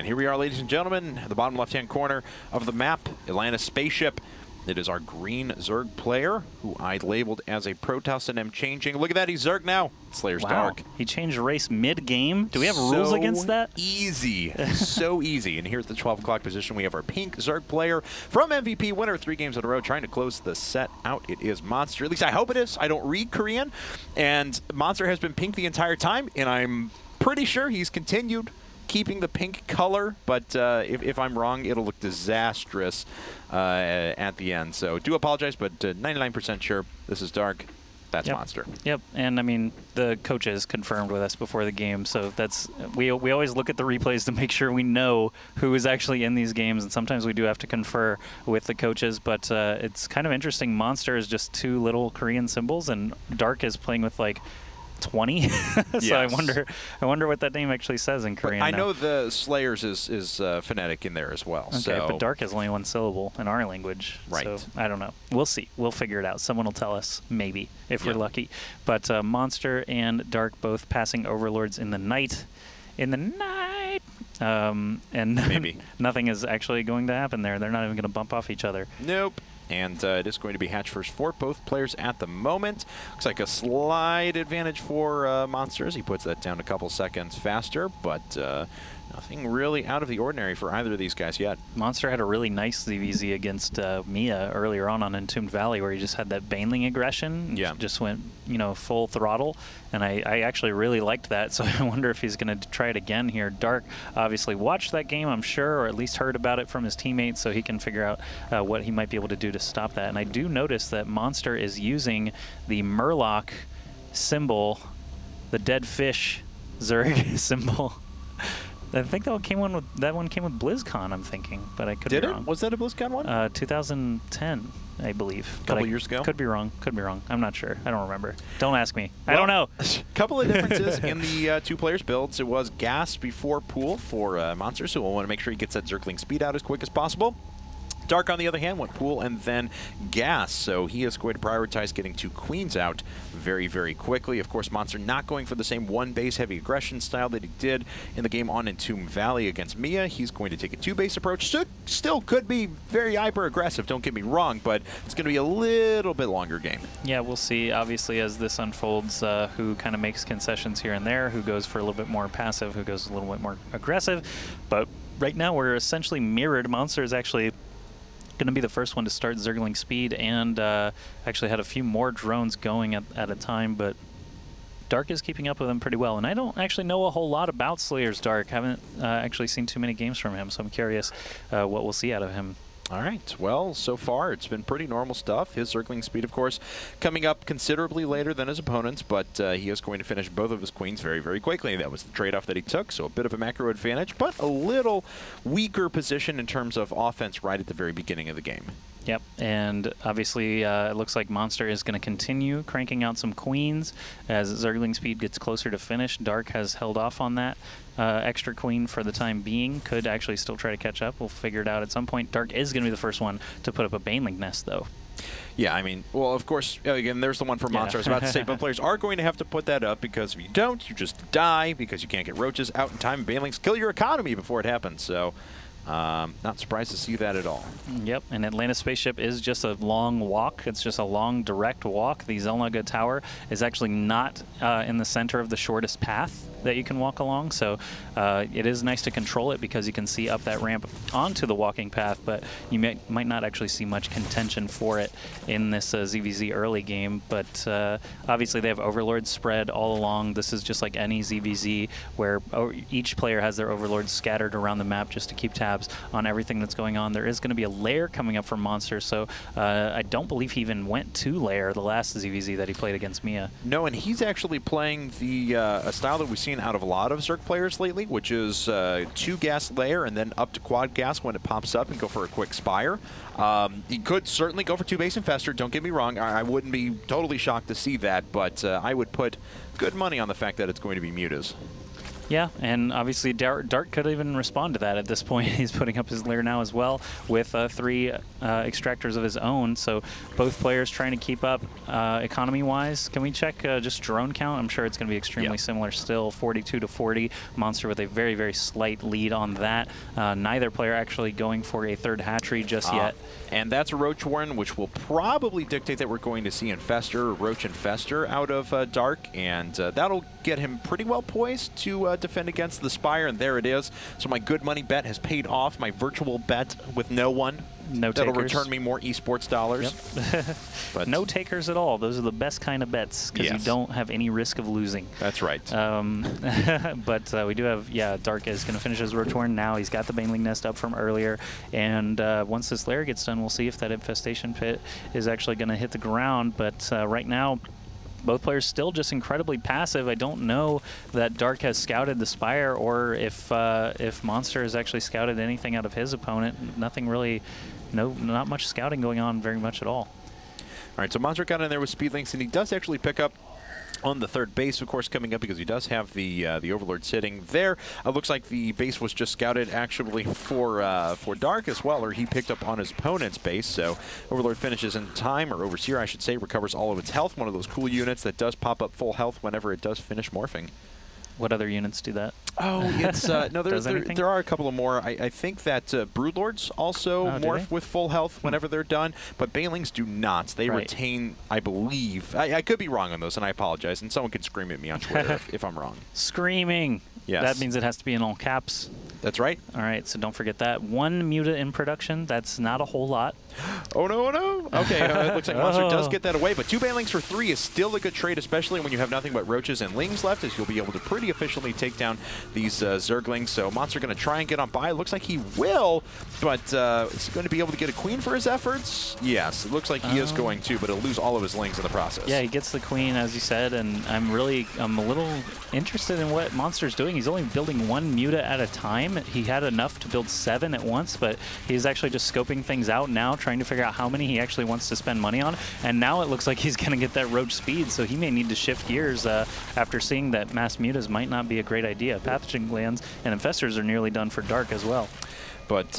And here we are, ladies and gentlemen, the bottom left-hand corner of the map, Atlantis Spaceship. It is our green Zerg player, who I labeled as a Protoss and am changing. Look at that, he's Zerg now. SlayerS Dark. He changed race mid-game. Do we have rules against that? Easy. So easy. And here's the 12 o'clock position. We have our pink Zerg player from MVP winner 3 games in a row, trying to close the set out. It is Monster. At least I hope it is. I don't read Korean. And Monster has been pink the entire time, and I'm pretty sure he's continued keeping the pink color, but if I'm wrong, it'll look disastrous at the end. So do apologize, but 99% sure this is Dark. That's Monster. Yep, and I mean, the coaches confirmed with us before the game, so that's we always look at the replays to make sure we know who is actually in these games, and sometimes we do have to confer with the coaches, but it's kind of interesting. Monster is just 2 little Korean symbols, and Dark is playing with like 20. So yes. I wonder what that name actually says in Korean. But I know the SlayerS is phonetic in there as well. Okay, so. But Dark is only 1 syllable in our language. Right. So I don't know. We'll see. We'll figure it out. Someone will tell us, maybe, if we're lucky. But Monster and Dark both passing Overlords in the night. And maybe nothing is actually going to happen there. They're not even going to bump off each other. Nope. And it is going to be hatch first for both players at the moment. Looks like a slight advantage for Monsters. He puts that down a couple seconds faster, but nothing really out of the ordinary for either of these guys yet. Monster had a really nice ZVZ against Mia earlier on Entombed Valley, where he just had that Baneling aggression. Yeah. Just went, you know, full throttle. And I actually really liked that, so I wonder if he's going to try it again here. Dark obviously watched that game, I'm sure, or at least heard about it from his teammates, so he can figure out what he might be able to do to stop that. And I do notice that Monster is using the Murloc symbol, the dead fish Zerg symbol. I think that one came with BlizzCon, I'm thinking, but I could be wrong. Was that a BlizzCon one? 2010, I believe. A couple years ago? Could be wrong. Could be wrong. I'm not sure. I don't remember. Don't ask me. Well, I don't know. A couple of differences in the 2 players' builds. It was gas before pool for Monster, so we'll want to make sure he gets that Zergling speed out as quick as possible. Dark, on the other hand, went pool and then gas, so he is going to prioritize getting 2 queens out very, very quickly. Of course, Monster not going for the same 1 base heavy aggression style that he did in the game on Entombed Valley against Mia. He's going to take a 2 base approach. So still could be very hyper aggressive, don't get me wrong, but it's going to be a little bit longer game. Yeah, we'll see, obviously, as this unfolds, who kind of makes concessions here and there, who goes for a little bit more passive, who goes a little bit more aggressive. But right now, we're essentially mirrored. Monster is actually going to be the first one to start Zergling speed, and actually had a few more drones going at a time, but Dark is keeping up with him pretty well. And I don't actually know a whole lot about SlayerS Dark. Haven't actually seen too many games from him, so I'm curious what we'll see out of him. All right. Well, so far it's been pretty normal stuff. His Zergling speed, of course, coming up considerably later than his opponents, but he is going to finish both of his queens very, very quickly. That was the trade-off that he took, so a bit of a macro advantage, but a little weaker position in terms of offense right at the very beginning of the game. Yep, and obviously it looks like Monster is going to continue cranking out some queens as Zergling speed gets closer to finish. Dark has held off on that extra queen for the time being. Could actually still try to catch up. We'll figure it out at some point. Dark is going to be the first one to put up a Baneling nest, though. Yeah, I mean, well, of course, again, there's the one for Monster. I was about to say, but players are going to have to put that up, because if you don't, you just die, because you can't get roaches out in time. Banelings kill your economy before it happens, so not surprised to see that at all. Yep, and Atlantis Spaceship is just a long walk. It's just a long, direct walk. The Zelnaga Tower is actually not in the center of the shortest path that you can walk along, so it is nice to control it because you can see up that ramp onto the walking path, but you might not actually see much contention for it in this ZVZ early game. But obviously they have Overlords spread all along. This is just like any ZVZ where each player has their Overlords scattered around the map just to keep tabs on everything that's going on. There is going to be a lair coming up for Monster, so I don't believe he even went to lair the last ZVZ that he played against Mia. No, and he's actually playing the a style that we've seen out of a lot of Zerg players lately, which is 2 gas layer and then up to quad gas when it pops up and go for a quick spire. He could certainly go for 2 base infestor, don't get me wrong. I wouldn't be totally shocked to see that, but I would put good money on the fact that it's going to be Mutas. Yeah, and obviously Dark could even respond to that at this point. He's putting up his lair now as well with 3 extractors of his own. So both players trying to keep up economy-wise. Can we check just drone count? I'm sure it's going to be extremely similar still, 42 to 40. Monster with a very, very slight lead on that. Neither player actually going for a 3rd hatchery just yet. And that's a Roach Warren, which will probably dictate that we're going to see Infestor, Roach Infestor out of Dark, and that'll get him pretty well poised to defend against the Spire, and there it is. So my good money bet has paid off. My virtual bet with no one. No That'll takers. return me more esports dollars. Yep. But no takers at all. Those are the best kind of bets because you don't have any risk of losing. That's right. But we do have, Dark is going to finish his Rotorn now. He's got the Baneling Nest up from earlier. And once this lair gets done, we'll see if that Infestation Pit is actually going to hit the ground. But right now, both players still just incredibly passive. I don't know that Dark has scouted the Spire or if Monster has actually scouted anything out of his opponent. Nothing really, not much scouting going on very much at all. All right, so Monster got in there with Speed Links, and he does actually pick up on the 3rd base, of course, coming up because he does have the Overlord sitting there. Looks like the base was just scouted actually for Dark as well, or he picked up on his opponent's base. So Overlord finishes in time, or Overseer, I should say, recovers all of its health. One of those cool units that does pop up full health whenever it does finish morphing. What other units do that? Oh, it's no. There are a couple of more. I think that Broodlords also morph with full health whenever they're done, but Banelings do not. They retain, I believe. I could be wrong on those, and I apologize. And someone can scream at me on Twitter if I'm wrong. Screaming. Yes. That means it has to be in all caps. That's right. All right, so don't forget that. 1 Muta in production. That's not a whole lot. Oh, no, oh, no. Okay, it looks like Monster does get that away, but 2 Banelings for 3 is still a good trade, especially when you have nothing but Roaches and Lings left, as you'll be able to pretty efficiently take down these Zerglings. So Monster going to try and get on by. It looks like he will, but is he going to be able to get a Queen for his efforts? Yes, it looks like he is going to, but he'll lose all of his Lings in the process. Yeah, he gets the Queen, as you said, and I'm a little interested in what Monster's doing. He's only building 1 Muta at a time. He had enough to build 7 at once, but he's actually just scoping things out now, trying to figure out how many he actually wants to spend money on. And now it looks like he's going to get that Roach speed, so he may need to shift gears after seeing that mass Mutas might not be a great idea. Pathogen Glands and Infestors are nearly done for Dark as well. But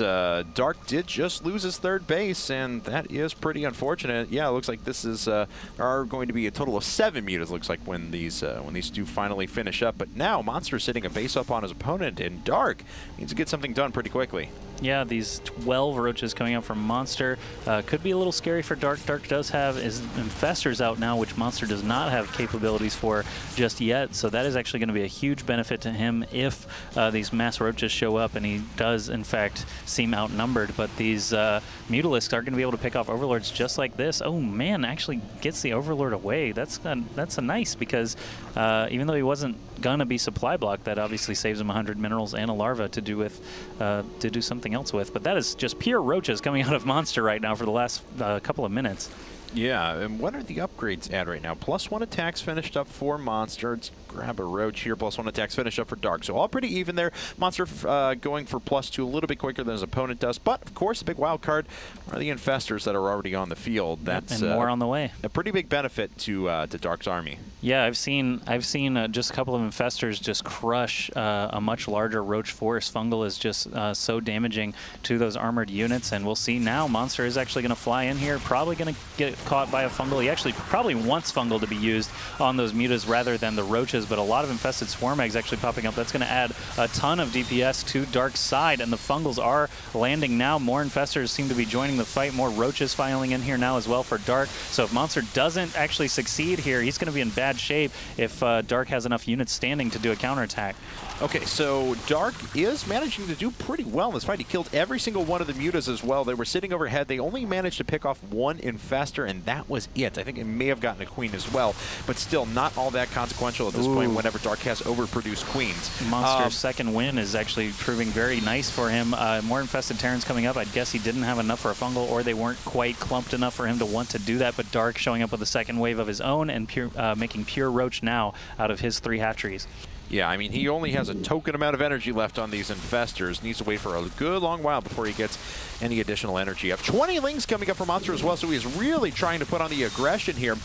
Dark did just lose his 3rd base, and that is pretty unfortunate. Yeah, it looks like this is are going to be a total of 7 mutas. Looks like when these do finally finish up. But now Monster's sitting a base up on his opponent, and Dark needs to get something done pretty quickly. Yeah, these 12 Roaches coming out from Monster could be a little scary for Dark. Dark does have his Infestors out now, which Monster does not have capabilities for just yet. So that is actually going to be a huge benefit to him if these mass Roaches show up, and he does, in fact, seem outnumbered. But these Mutalisks are going to be able to pick off Overlords just like this. Oh, man, actually gets the Overlord away. That's a nice, because even though he wasn't going to be supply block, that obviously saves him 100 minerals and a larva to do something else with. But that is just pure Roaches coming out of Monster right now for the last couple of minutes. Yeah, and what are the upgrades at right now? +1 attacks finished up for Monster. Let's grab a Roach here. +1 attacks finished up for Dark. So all pretty even there. Monster going for +2 a little bit quicker than his opponent does. But, of course, the big wild card are the Infestors that are already on the field. That's and more on the way. A pretty big benefit to Dark's army. Yeah, I've seen just a couple of Infestors just crush a much larger Roach force. Fungal is just so damaging to those armored units, and we'll see now Monster is actually going to fly in here, probably going to get caught by a Fungal. He actually probably wants Fungal to be used on those Mutas rather than the Roaches, but a lot of infested Swarm Eggs actually popping up. That's going to add a ton of DPS to Dark's side, and the Fungals are landing now. More Infestors seem to be joining the fight. More Roaches filing in here now as well for Dark. So if Monster doesn't actually succeed here, he's going to be in bad shape if Dark has enough units standing to do a counterattack. Okay, so Dark is managing to do pretty well in this fight. He killed every single one of the Mutas as well. They were sitting overhead. They only managed to pick off 1 Infestor, and that was it. I think it may have gotten a Queen as well, but still not all that consequential at this point whenever Dark has overproduced Queens. Monster's second win is actually proving very nice for him. More infested Terrans coming up. I'd guess he didn't have enough for a Fungal, or they weren't quite clumped enough for him to want to do that, but Dark showing up with a second wave of his own and making pure Roach now out of his 3 hatcheries. Yeah, I mean, he only has a token amount of energy left on these Infestors. Needs to wait for a good long while before he gets any additional energy up. 20 Lings coming up for Monster as well, so he's really trying to put on the aggression here.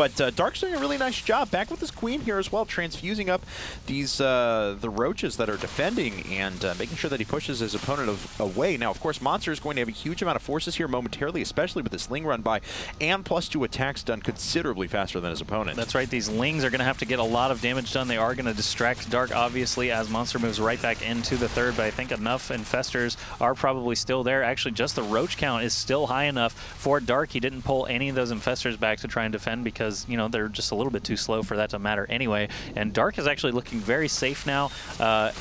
But Dark's doing a really nice job. Back with his queen here as well, transfusing up these the roaches that are defending and making sure that he pushes his opponent away. Now, of course, Monster is going to have a huge amount of forces here momentarily, especially with this Ling run by, and +2 attacks done considerably faster than his opponent. That's right. These Lings are going to have to get a lot of damage done. They are going to distract Dark, obviously, as Monster moves right back into the third, but I think enough Infestors are probably still there. Actually, just the roach count is still high enough for Dark. He didn't pull any of those Infestors back to try and defend because, you know, they're just a little bit too slow for that to matter anyway. And Dark is actually looking very safe now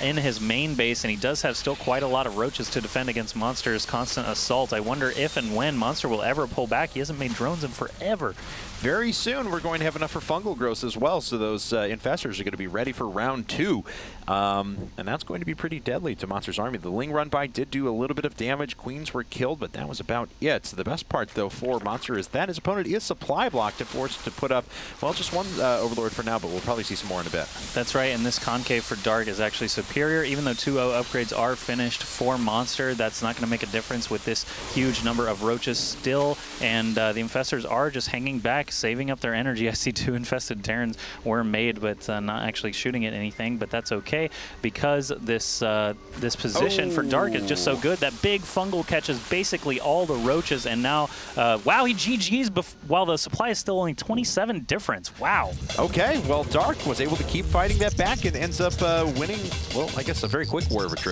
in his main base, and he does have still quite a lot of roaches to defend against Monster's constant assault. I wonder if and when Monster will ever pull back. He hasn't made drones in forever. Very soon, we're going to have enough for fungal growth as well, so those Infestors are going to be ready for round 2. And that's going to be pretty deadly to Monster's army. The Ling run by did do a little bit of damage. Queens were killed, but that was about it. So the best part, though, for Monster is that his opponent is supply blocked and forced to put up, well, just one Overlord for now, but we'll probably see some more in a bit. That's right, and this Concave for Dark is actually superior. Even though 2-0 upgrades are finished for Monster, that's not going to make a difference with this huge number of roaches still, and the Infestors are just hanging back, saving up their energy. I see 2 infested Terrans were made, but not actually shooting at anything, but that's okay because this this position for Dark is just so good. That big fungal catches basically all the roaches, and now, wow, he GG's while the supply is still only 27 difference. Wow. Okay, well, Dark was able to keep fighting that back and ends up winning, well, I guess a very quick war of attrition.